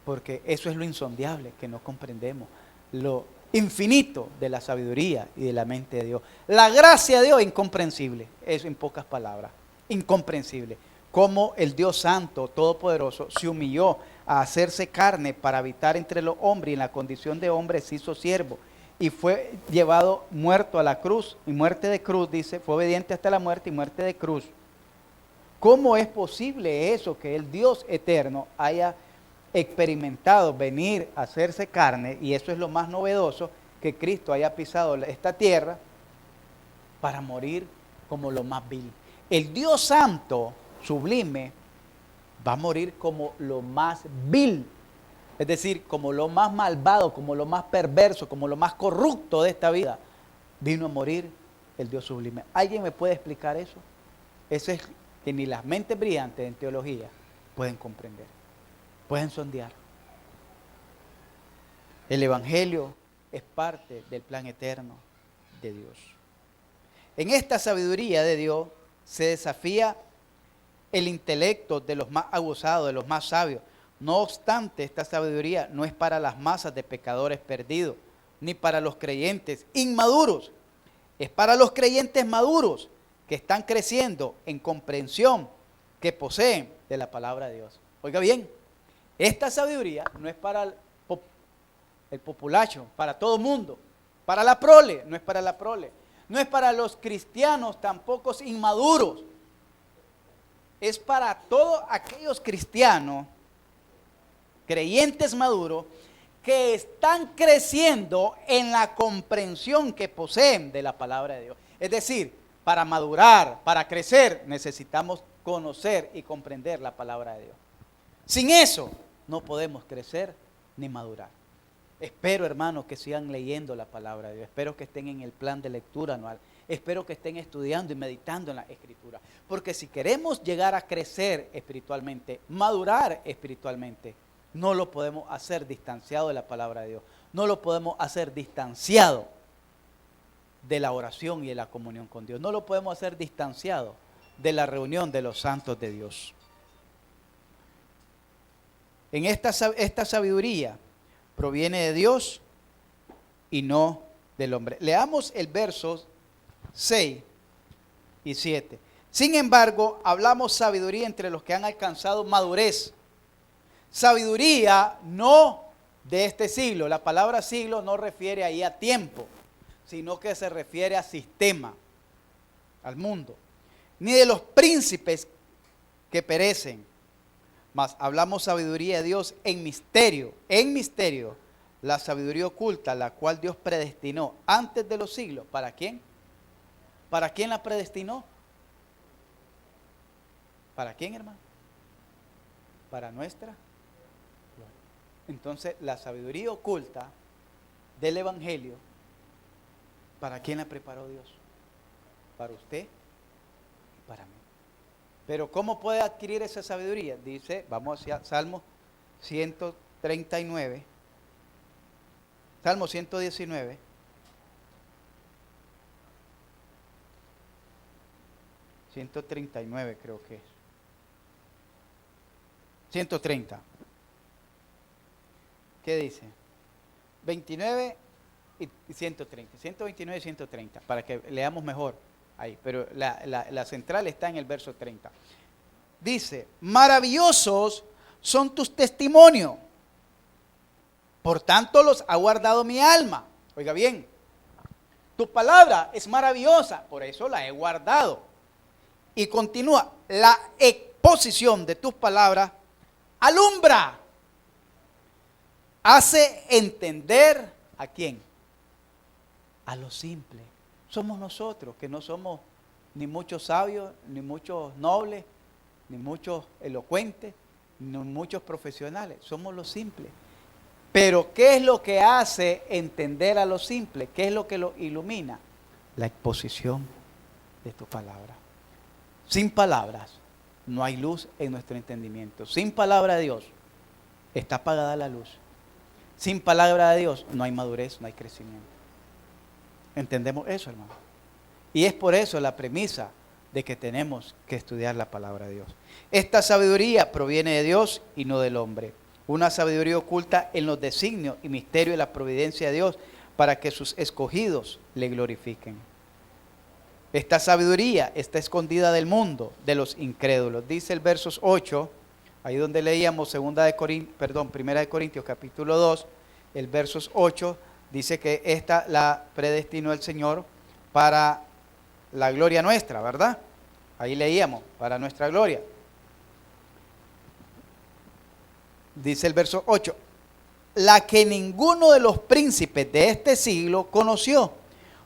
Porque eso es lo insondable, que no comprendemos lo infinito de la sabiduría y de la mente de Dios. La gracia de Dios es incomprensible, eso en pocas palabras, incomprensible. Cómo el Dios Santo, Todopoderoso, se humilló a hacerse carne para habitar entre los hombres y en la condición de hombre se hizo siervo y fue llevado muerto a la cruz, y muerte de cruz, dice, fue obediente hasta la muerte y muerte de cruz. ¿Cómo es posible eso, que el Dios eterno haya experimentado venir a hacerse carne, y eso es lo más novedoso, que Cristo haya pisado esta tierra para morir como lo más vil? El Dios Santo, sublime, va a morir como lo más vil, es decir, como lo más malvado, como lo más perverso, como lo más corrupto de esta vida. Vino a morir el Dios sublime. ¿Alguien me puede explicar eso? Eso es que ni las mentes brillantes en teología pueden comprender, pueden sondear. El evangelio es parte del plan eterno de Dios. En esta sabiduría de Dios se desafía el intelecto de los más abusados, de los más sabios. No obstante, esta sabiduría no es para las masas de pecadores perdidos, ni para los creyentes inmaduros. Es para los creyentes maduros que están creciendo en comprensión que poseen de la palabra de Dios. Oiga bien, esta sabiduría no es para el populacho, para todo el mundo, para la prole, no es para la prole, no es para los cristianos tampoco inmaduros. Es para todos aquellos cristianos, creyentes maduros, que están creciendo en la comprensión que poseen de la palabra de Dios. Es decir, para madurar, para crecer, necesitamos conocer y comprender la palabra de Dios. Sin eso, no podemos crecer ni madurar. Espero, hermanos, que sigan leyendo la palabra de Dios. Espero que estén en el plan de lectura anual. Espero que estén estudiando y meditando en la Escritura. Porque si queremos llegar a crecer espiritualmente, madurar espiritualmente, no lo podemos hacer distanciado de la palabra de Dios. no lo podemos hacer distanciado de la oración y de la comunión con Dios. No lo podemos hacer distanciado de la reunión de los santos de Dios. En esta sabiduría proviene de Dios y no del hombre. Leamos el versos 6 y 7. Sin embargo, hablamos sabiduría entre los que han alcanzado madurez. Sabiduría no de este siglo. La palabra siglo no refiere ahí a tiempo, sino que se refiere a sistema, al mundo. Ni de los príncipes que perecen, mas hablamos sabiduría de Dios en misterio, la sabiduría oculta, la cual Dios predestinó antes de los siglos. ¿Para quién? ¿Para quién la predestinó? ¿Para quién, hermano? Para nuestra gloria. Entonces, la sabiduría oculta del Evangelio, ¿para quién la preparó Dios? Para usted y para mí. Pero ¿cómo puede adquirir esa sabiduría? Dice, vamos hacia Salmo 139, Salmo 119. ...139 creo que es. 130. ¿Qué dice? 29 y 130. 129 y 130. Para que leamos mejor ahí. Pero la central está en el verso 30. Dice, maravillosos son tus testimonios. Por tanto los ha guardado mi alma. Oiga bien. Tu palabra es maravillosa. Por eso la he guardado. Y continúa, la exposición de tus palabras alumbra, hace entender ¿a quién? A lo simple. Somos nosotros, que no somos ni muchos sabios, ni muchos nobles, ni muchos elocuentes, ni muchos profesionales. Somos los simples. Pero ¿qué es lo que hace entender a lo simple? ¿Qué es lo que lo ilumina? La exposición de tu palabra. Sin palabras no hay luz en nuestro entendimiento. Sin palabra de Dios está apagada la luz. Sin palabra de Dios no hay madurez, no hay crecimiento. ¿Entendemos eso, hermano? Y es por eso la premisa de que tenemos que estudiar la palabra de Dios. Esta sabiduría proviene de Dios y no del hombre. Una sabiduría oculta en los designios y misterios de la providencia de Dios para que sus escogidos le glorifiquen. Esta sabiduría está escondida del mundo, de los incrédulos. Dice el versos 8, ahí donde leíamos 1 de Corintios capítulo 2, el versos 8, dice que esta la predestinó el Señor para la gloria nuestra, ¿verdad? Ahí leíamos, para nuestra gloria. Dice el verso 8, la que ninguno de los príncipes de este siglo conoció,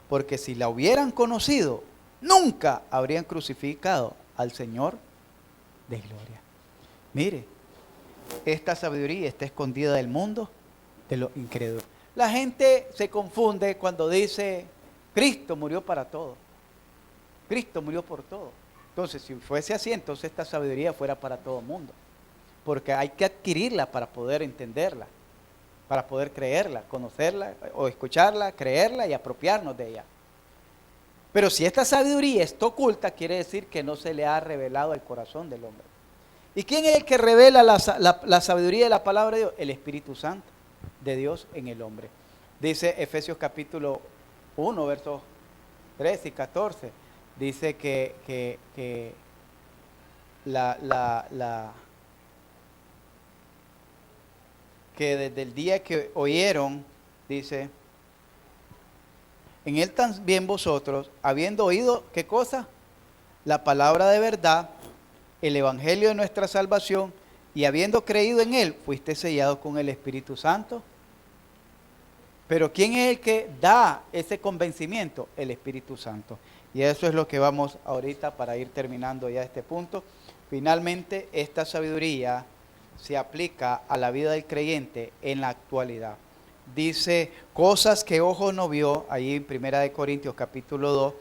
porque si la hubieran conocido, nunca habrían crucificado al Señor de gloria. Mire, esta sabiduría está escondida del mundo, de los incrédulos. La gente se confunde cuando dice, Cristo murió para todo. Cristo murió por todo. Entonces, si fuese así, entonces esta sabiduría fuera para todo el mundo. Porque hay que adquirirla para poder entenderla, para poder creerla, conocerla o escucharla, creerla y apropiarnos de ella. Pero si esta sabiduría está oculta, quiere decir que no se le ha revelado al corazón del hombre. ¿Y quién es el que revela la sabiduría de la palabra de Dios? El Espíritu Santo de Dios en el hombre. Dice Efesios capítulo 1, versos 13 y 14. Dice que desde el día que oyeron, dice, en él también vosotros, habiendo oído, ¿qué cosa? La palabra de verdad, el evangelio de nuestra salvación, y habiendo creído en él, fuiste sellado con el Espíritu Santo. Pero ¿quién es el que da ese convencimiento? El Espíritu Santo. Y eso es lo que vamos ahorita para ir terminando ya este punto. Finalmente, esta sabiduría se aplica a la vida del creyente en la actualidad. Dice, cosas que ojo no vio, ahí en 1 Corintios capítulo 2,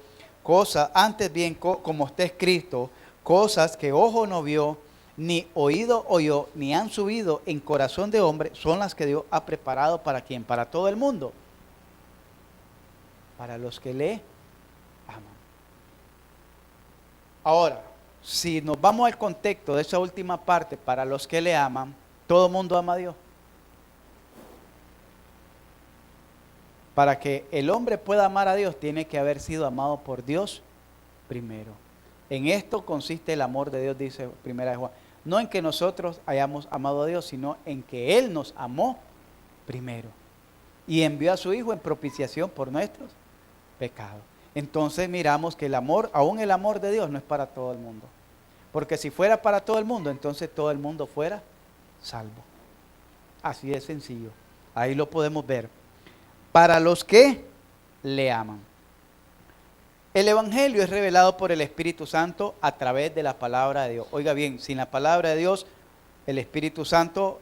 cosas, antes bien, como está escrito, cosas que ojo no vio, ni oído oyó, ni han subido en corazón de hombre, son las que Dios ha preparado para quién, para todo el mundo, para los que le aman. Ahora, si nos vamos al contexto de esa última parte, para los que le aman, todo el mundo ama a Dios. Para que el hombre pueda amar a Dios, tiene que haber sido amado por Dios primero. En esto consiste el amor de Dios, dice 1 Juan. No en que nosotros hayamos amado a Dios, sino en que Él nos amó primero. Y envió a su Hijo en propiciación por nuestros pecados. Entonces miramos que el amor, aún el amor de Dios no es para todo el mundo. Porque si fuera para todo el mundo, entonces todo el mundo fuera salvo. Así de sencillo. Ahí lo podemos ver. Para los que le aman. El Evangelio es revelado por el Espíritu Santo a través de la palabra de Dios. Oiga bien, sin la palabra de Dios, el Espíritu Santo,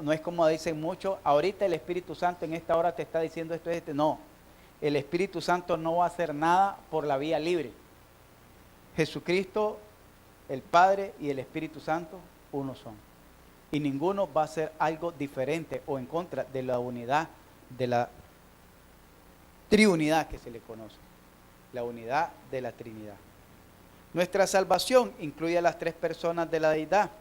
no es como dicen muchos, ahorita el Espíritu Santo en esta hora te está diciendo esto, no. El Espíritu Santo no va a hacer nada por la vía libre. Jesucristo, el Padre y el Espíritu Santo, uno son. Y ninguno va a hacer algo diferente o en contra de la unidad, de la triunidad que se le conoce. La unidad de la Trinidad. Nuestra salvación incluye a las tres personas de la deidad.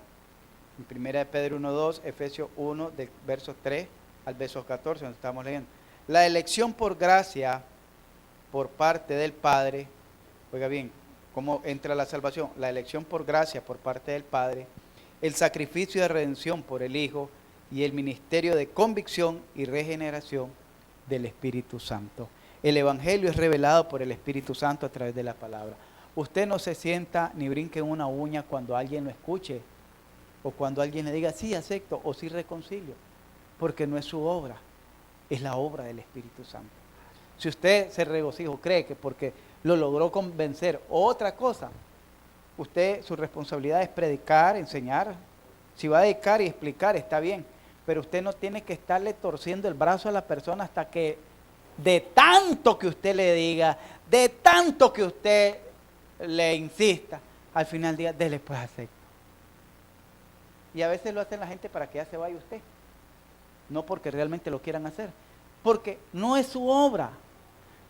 En 1 Pedro 1:2, Efesios 1, del verso 3 al verso 14, donde estamos leyendo. La elección por gracia por parte del Padre. Oiga bien, ¿cómo entra la salvación? La elección por gracia por parte del Padre, el sacrificio de redención por el Hijo y el ministerio de convicción y regeneración del Espíritu Santo. El Evangelio es revelado por el Espíritu Santo a través de la palabra. Usted no se sienta ni brinque en una uña cuando alguien lo escuche o cuando alguien le diga sí acepto o sí reconcilio, porque no es su obra, es la obra del Espíritu Santo. Si usted se regocija o cree que porque lo logró convencer o otra cosa, usted, su responsabilidad es predicar, enseñar. Si va a dedicar y explicar está bien, pero usted no tiene que estarle torciendo el brazo a la persona hasta que de tanto que usted le diga, de tanto que usted le insista, al final del día, dele pues acepto. Y a veces lo hacen la gente para que ya se vaya usted, no porque realmente lo quieran hacer, porque no es su obra.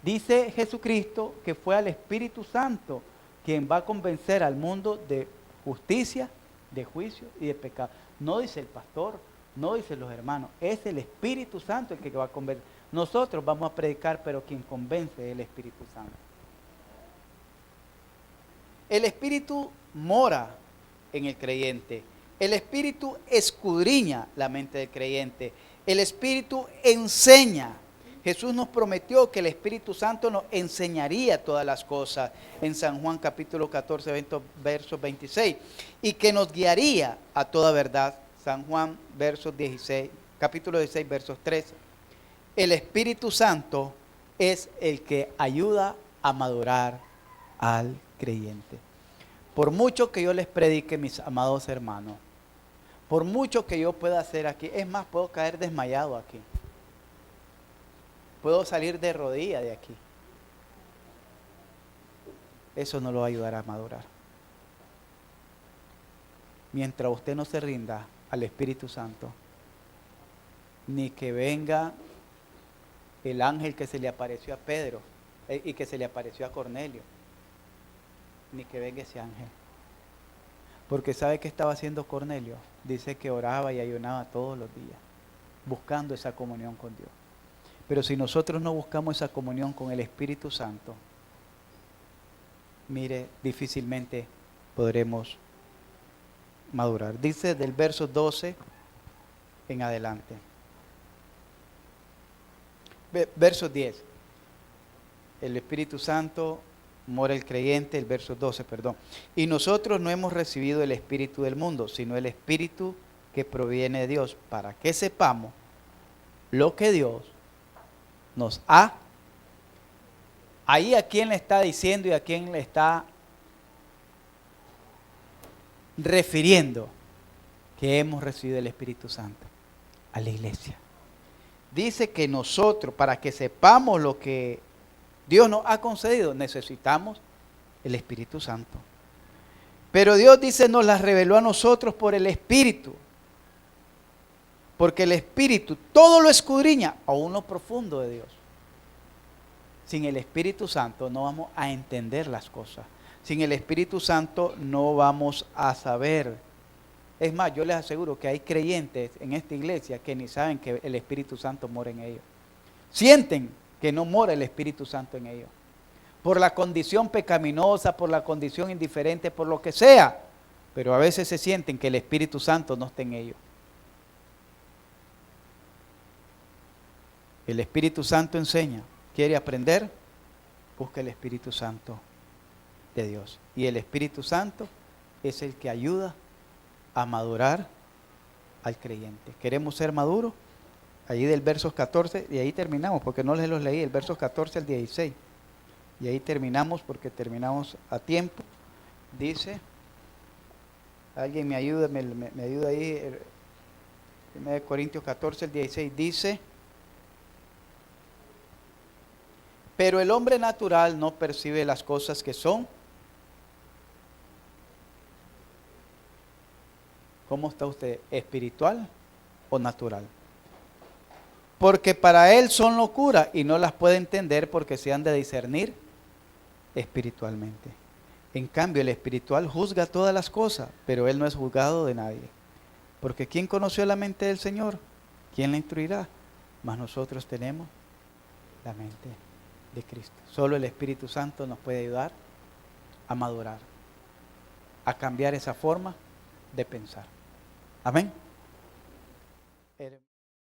Dice Jesucristo que fue al Espíritu Santo quien va a convencer al mundo de justicia, de juicio y de pecado. No dice el pastor, no dice los hermanos, es el Espíritu Santo el que va a convencer. Nosotros vamos a predicar, pero quien convence es el Espíritu Santo. El Espíritu mora en el creyente. El Espíritu escudriña la mente del creyente. El Espíritu enseña. Jesús nos prometió que el Espíritu Santo nos enseñaría todas las cosas en San Juan capítulo 14, versos 26. Y que nos guiaría a toda verdad. San Juan capítulo 16, versos 13. El Espíritu Santo es el que ayuda a madurar al creyente. Por mucho que yo les predique, mis amados hermanos, por mucho que yo pueda hacer aquí, es más, puedo caer desmayado aquí. Puedo salir de rodilla de aquí. Eso no lo va a ayudar a madurar. Mientras usted no se rinda al Espíritu Santo, ni que venga el ángel que se le apareció a Pedro y que se le apareció a Cornelio, ni que venga ese ángel. Porque ¿sabe qué estaba haciendo Cornelio? Dice que oraba y ayunaba todos los días, buscando esa comunión con Dios. Pero si nosotros no buscamos esa comunión con el Espíritu Santo, mire, difícilmente podremos madurar. Dice del verso 12 en adelante. Verso 10. El Espíritu Santo mora el creyente, el verso 12, perdón. Y nosotros no hemos recibido el Espíritu del mundo, sino el Espíritu que proviene de Dios, para que sepamos lo que Dios nos ha. Ahí a quién le está diciendo y a quién le está refiriendo que hemos recibido el Espíritu Santo. A la iglesia. Dice que nosotros, para que sepamos lo que Dios nos ha concedido, necesitamos el Espíritu Santo. Pero Dios dice, nos las reveló a nosotros por el Espíritu. Porque el Espíritu todo lo escudriña aún lo profundo de Dios. Sin el Espíritu Santo no vamos a entender las cosas. Sin el Espíritu Santo no vamos a saber. Es más, yo les aseguro que hay creyentes en esta iglesia que ni saben que el Espíritu Santo mora en ellos. Sienten que no mora el Espíritu Santo en ellos. Por la condición pecaminosa, por la condición indiferente, por lo que sea. Pero a veces se sienten que el Espíritu Santo no está en ellos. El Espíritu Santo enseña. ¿Quiere aprender? Busca el Espíritu Santo de Dios. Y el Espíritu Santo es el que ayuda a madurar al creyente. ¿Queremos ser maduros? Allí del versos 14, y ahí terminamos, porque no les los leí, el versos 14 al 16. Y ahí terminamos, porque terminamos a tiempo. Dice, alguien me ayuda, me ayuda ahí, 1 Corintios 14, el 16, dice, pero el hombre natural no percibe las cosas que son. ¿Cómo está usted? ¿Espiritual o natural? Porque para él son locura y no las puede entender porque se han de discernir espiritualmente. En cambio, el espiritual juzga todas las cosas, pero él no es juzgado de nadie. Porque ¿quién conoció la mente del Señor? ¿Quién la instruirá? Mas nosotros tenemos la mente de Cristo. Solo el Espíritu Santo nos puede ayudar a madurar, a cambiar esa forma de pensar. Amén.